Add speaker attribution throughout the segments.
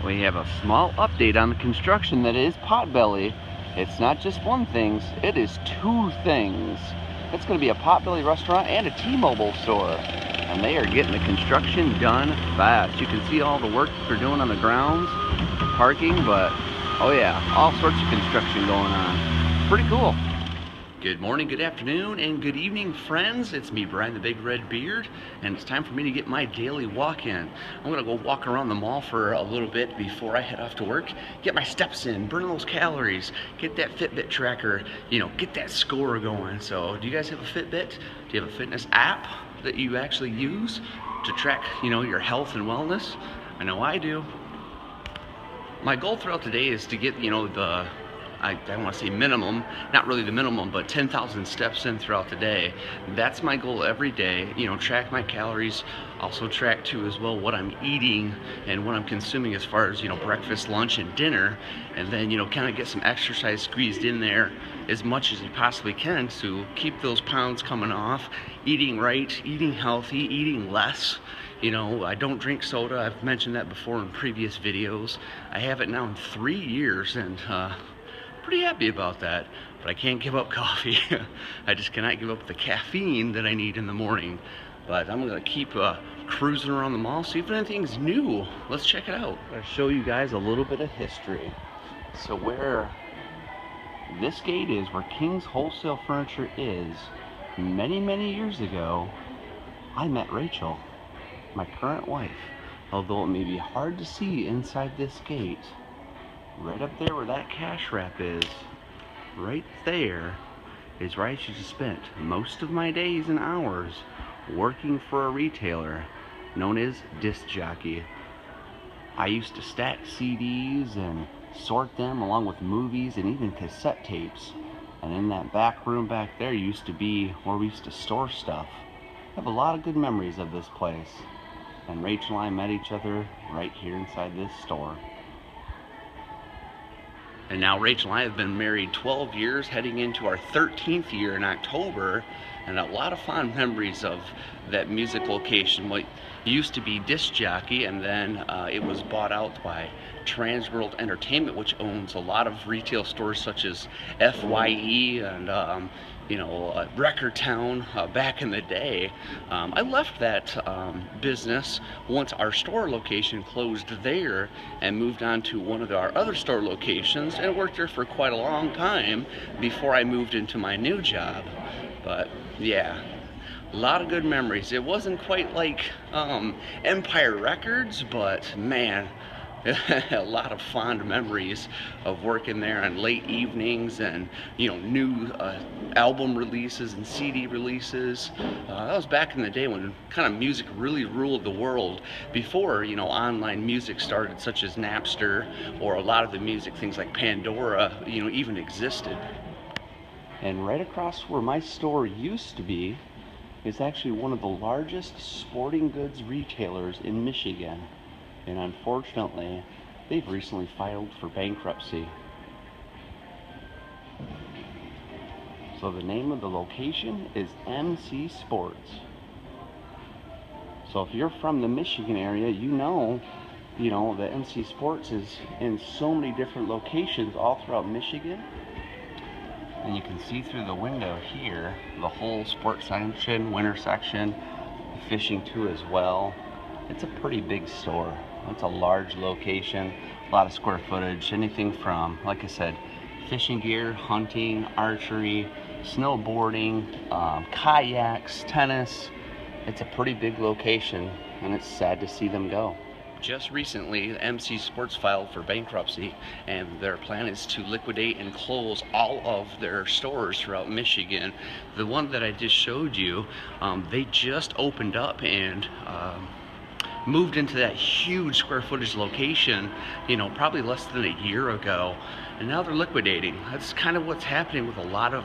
Speaker 1: We have a small update on the construction that is Potbelly. It's not just one thing, it is two things. It's going to be a Potbelly restaurant and a T-Mobile store. And they are getting the construction done fast. You can see all the work they're doing on the grounds, parking, but oh yeah, all sorts of construction going on. Pretty cool. Good morning, good afternoon, and good evening, friends. It's me, Brian the Big Red Beard, and it's time for me to get my daily walk in. I'm gonna go walk around the mall for a little bit before I head off to work, get my steps in, burn those calories, get that Fitbit tracker, get that score going. So, do you guys have a Fitbit? Do you have a fitness app that you actually use to track, your health and wellness? I know I do. My goal throughout the day is to get, I want to say minimum, not really the minimum, but 10,000 steps in throughout the day. That's my goal every day, track my calories, also track too as well what I'm eating and what I'm consuming as far as, breakfast, lunch, and dinner, and then, kind of get some exercise squeezed in there as much as you possibly can to keep those pounds coming off, eating right, eating healthy, eating less. I don't drink soda. I've mentioned that before in previous videos. I have it now in 3 years, and pretty happy about that, but I can't give up coffee. I just cannot give up the caffeine that I need in the morning. But I'm gonna keep cruising around the mall, see if anything's new. Let's check it out. I'm gonna show you guys a little bit of history. So where this gate is, where King's Wholesale Furniture is, many years ago, I met Rachel, my current wife. Although it may be hard to see inside this gate, right up there where that cash wrap is, right there is where I actually spent most of my days and hours working for a retailer known as Disc Jockey. I used to stack CDs and sort them along with movies and even cassette tapes. And in that back room back there used to be where we used to store stuff. I have a lot of good memories of this place. And Rachel and I met each other right here inside this store. And now Rachel and I have been married 12 years, heading into our 13th year in October, and a lot of fond memories of that music location. What used to be Disc Jockey, and then it was bought out by Transworld Entertainment, which owns a lot of retail stores such as FYE and Record Town back in the day. I left that business once our store location closed there and moved on to one of our other store locations, and worked there for quite a long time before I moved into my new job. But yeah, a lot of good memories. It wasn't quite like Empire Records, but man, a lot of fond memories of working there on late evenings and new album releases and CD releases. That was back in the day when kind of music really ruled the world, before online music started, such as Napster, or a lot of the music things like Pandora even existed. And right across where my store used to be is actually one of the largest sporting goods retailers in Michigan. And unfortunately, they've recently filed for bankruptcy. So the name of the location is MC Sports. So if you're from the Michigan area, you know that MC Sports is in so many different locations all throughout Michigan. And you can see through the window here the whole sports section, winter section, fishing too as well. It's a pretty big store. It's a large location, a lot of square footage, anything from, like I said, fishing gear, hunting, archery, snowboarding, kayaks, tennis. It's a pretty big location, and it's sad to see them go. Just recently, MC Sports filed for bankruptcy, and their plan is to liquidate and close all of their stores throughout Michigan. The one that I just showed you, they just opened up and moved into that huge square footage location, probably less than a year ago, and now they're liquidating. That's kind of what's happening with a lot of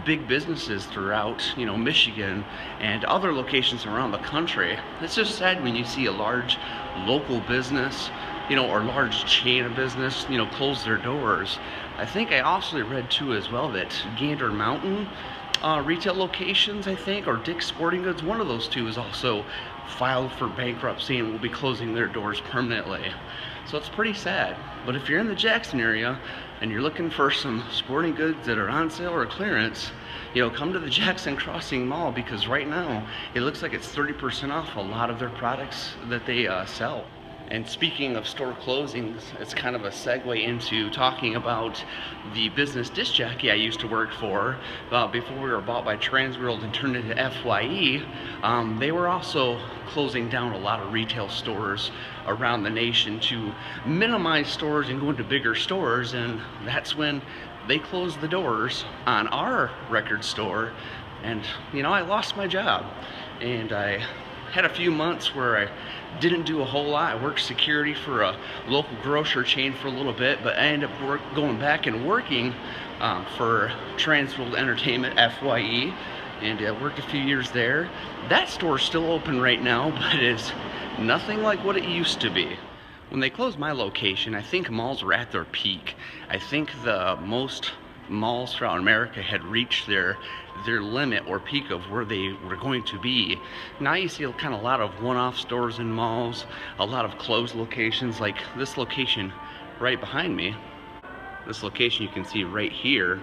Speaker 1: big businesses throughout, Michigan and other locations around the country. It's just sad when you see a large local business, or large chain of business, close their doors. I think I also read too as well that Gander Mountain retail locations, I think, or Dick's Sporting Goods, one of those two, is also filed for bankruptcy and will be closing their doors permanently. So it's pretty sad. But if you're in the Jackson area and you're looking for some sporting goods that are on sale or clearance, you know, come to the Jackson Crossing Mall, because right now it looks like it's 30% off a lot of their products that they sell. And speaking of store closings, it's kind of a segue into talking about the business disc jockey I used to work for before we were bought by Transworld and turned into FYE. They were also closing down a lot of retail stores around the nation to minimize stores and go into bigger stores, and that's when they closed the doors on our record store. And you know, I lost my job, and I had a few months where I didn't do a whole lot. I worked security for a local grocery chain for a little bit, but I ended up going back and working for Transworld Entertainment, FYE, and I worked a few years there. That store's still open right now, but it's nothing like what it used to be. When they closed my location, I think malls were at their peak. I think the most malls throughout America had reached their limit or peak of where they were going to be. Now you see kind of a lot of one-off stores in malls, a lot of closed locations, like this location right behind me. This location you can see right here,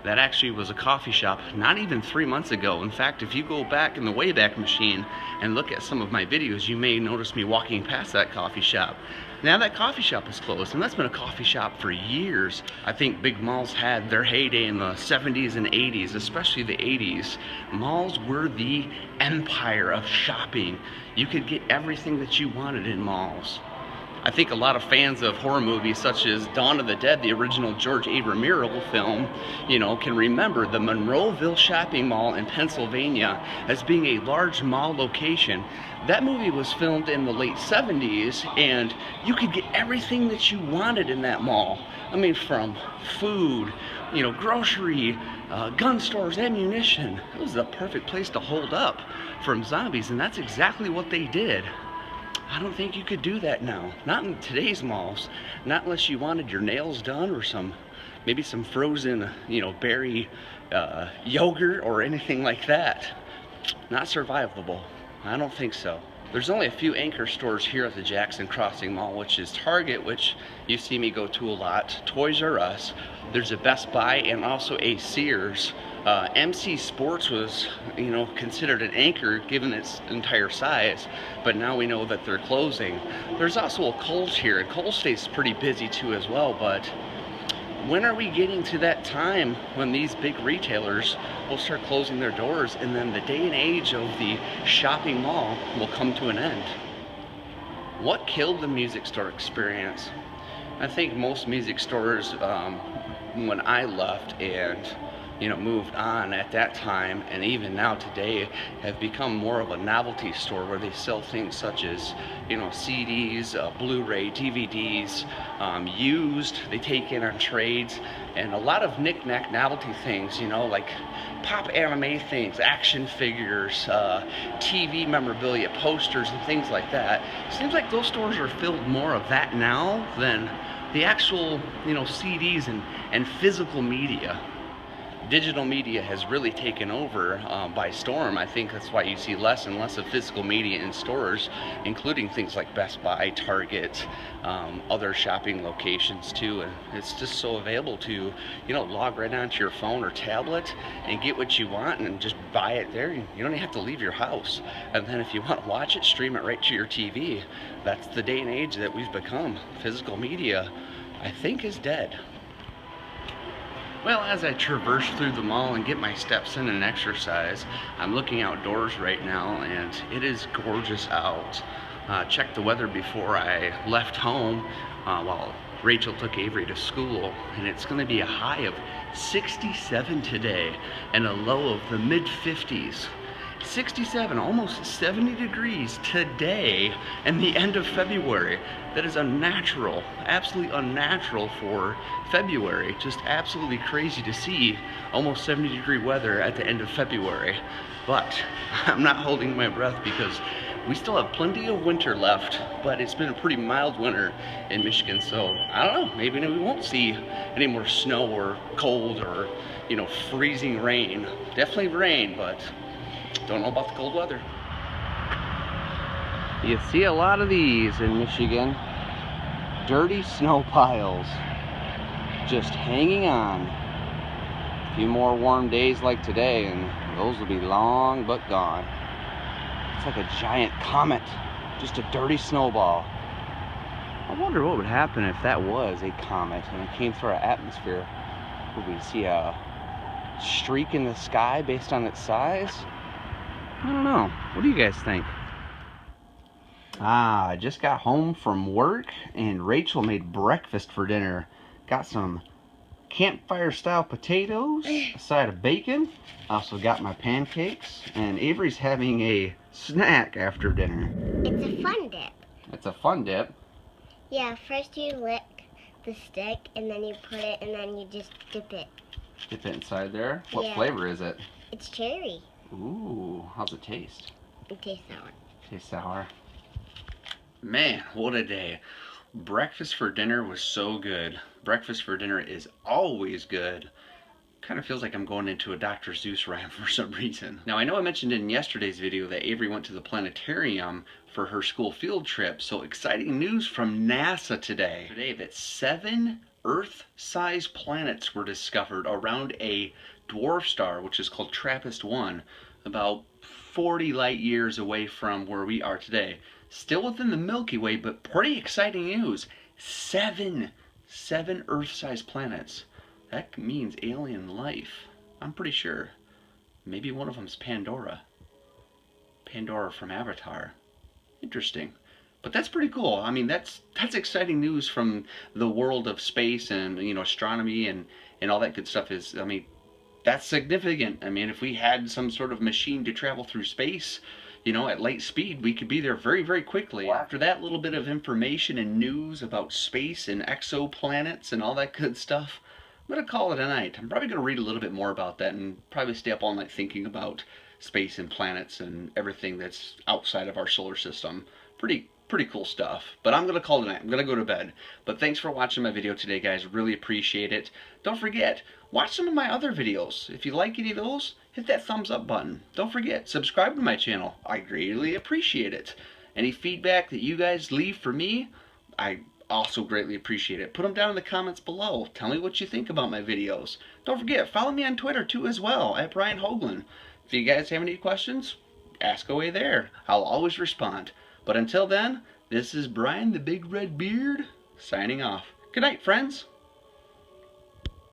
Speaker 1: that actually was a coffee shop not even 3 months ago. In fact, if you go back in the Wayback Machine and look at some of my videos, you may notice me walking past that coffee shop. Now that coffee shop is closed, and that's been a coffee shop for years. I think big malls had their heyday in the 70s and 80s, especially the 80s. Malls were the empire of shopping. You could get everything that you wanted in malls. I think a lot of fans of horror movies such as Dawn of the Dead, the original George A. Romero film, you know, can remember the Monroeville Shopping Mall in Pennsylvania as being a large mall location. That movie was filmed in the late 70s, and you could get everything that you wanted in that mall. I mean, from food, you know, grocery, gun stores, ammunition. It was the perfect place to hold up from zombies, and that's exactly what they did. I don't think you could do that now. Not in today's malls. Not unless you wanted your nails done or maybe some frozen, you know, berry yogurt or anything like that. Not survivable. I don't think so. There's only a few anchor stores here at the Jackson Crossing Mall, which is Target, which you see me go to a lot, Toys R Us, there's a Best Buy, and also a Sears. MC Sports was, you know, considered an anchor given its entire size, but now we know that they're closing. There's also a Kohl's here, and Kohl's stays pretty busy too as well, but when are we getting to that time when these big retailers will start closing their doors, and then the day and age of the shopping mall will come to an end? What killed the music store experience? I think most music stores, when I left and, you know, moved on at that time, and even now today, have become more of a novelty store where they sell things such as, you know, CDs, Blu-ray, DVDs, used, they take in on trades, and a lot of knick-knack novelty things, you know, like pop anime things, action figures, TV memorabilia, posters, and things like that. It seems like those stores are filled more of that now than the actual, you know, CDs and physical media. Digital media has really taken over by storm. I think that's why you see less and less of physical media in stores, including things like Best Buy, Target, other shopping locations too. And it's just so available to, you know, log right onto your phone or tablet and get what you want and just buy it there. You don't even have to leave your house. And then if you want to watch it, stream it right to your TV. That's the day and age that we've become. Physical media, I think, is dead. Well, as I traverse through the mall and get my steps in and exercise, I'm looking outdoors right now, and it is gorgeous out. Checked the weather before I left home while Rachel took Avery to school, and it's going to be a high of 67 today and a low of the mid-50s. 67, almost 70 degrees today and the end of February. That is unnatural, absolutely unnatural for February. Just absolutely crazy to see almost 70-degree weather at the end of February. But I'm not holding my breath, because We still have plenty of winter left, but it's been a pretty mild winter in Michigan, so I don't know, maybe we won't see any more snow or cold or, you know, freezing rain. Definitely rain, but don't know about the cold weather. You see a lot of these in Michigan. Dirty snow piles just hanging on. A few more warm days like today and those will be long but gone. It's like a giant comet, just a dirty snowball. I wonder what would happen if that was a comet and it came through our atmosphere. Would we see a streak in the sky based on its size? I don't know. What do you guys think? I just got home from work and Rachel made breakfast for dinner. Got some campfire style potatoes, a side of bacon. I also got my pancakes, and Avery's having a snack after dinner.
Speaker 2: It's a fun dip.
Speaker 1: It's a fun dip.
Speaker 2: Yeah, first you lick the stick and then you put it and then you just dip it.
Speaker 1: Dip it inside there. What
Speaker 2: Yeah.
Speaker 1: flavor is it?
Speaker 2: It's cherry.
Speaker 1: Ooh, how's it taste?
Speaker 2: It tastes sour.
Speaker 1: Tastes sour. Man, what a day. Breakfast for dinner was so good. Breakfast for dinner is always good. Kind of feels like I'm going into a Dr. Seuss rhyme for some reason. Now I know I mentioned in yesterday's video that Avery went to the planetarium for her school field trip, so exciting news from NASA today. Today that 7 Earth-sized planets were discovered around a dwarf star, which is called TRAPPIST-1, about 40 light years away from where we are today. Still within the Milky Way, but pretty exciting news. 7 Earth-sized planets. That means alien life. I'm pretty sure. Maybe one of them's Pandora. Pandora from Avatar. Interesting. But that's pretty cool. I mean, that's exciting news from the world of space and, you know, astronomy and all that good stuff. Is, I mean, that's significant. I mean, if we had some sort of machine to travel through space, you know, at light speed, we could be there very, very quickly. After that little bit of information and news about space and exoplanets and all that good stuff, I'm going to call it a night. I'm probably going to read a little bit more about that and probably stay up all night thinking about space and planets and everything that's outside of our solar system. Pretty cool stuff. But I'm going to call it a night. I'm going to go to bed. But thanks for watching my video today, guys. Really appreciate it. Don't forget, watch some of my other videos. If you like any of those, hit that thumbs up button. Don't forget, subscribe to my channel. I greatly appreciate it. Any feedback that you guys leave for me, I also greatly appreciate it. Put them down in the comments below. Tell me what you think about my videos. Don't forget, follow me on Twitter too as well, at Brian Hoaglin. If you guys have any questions, ask away there. I'll always respond. But until then, this is Brian the Big Red Beard, signing off. Good night, friends.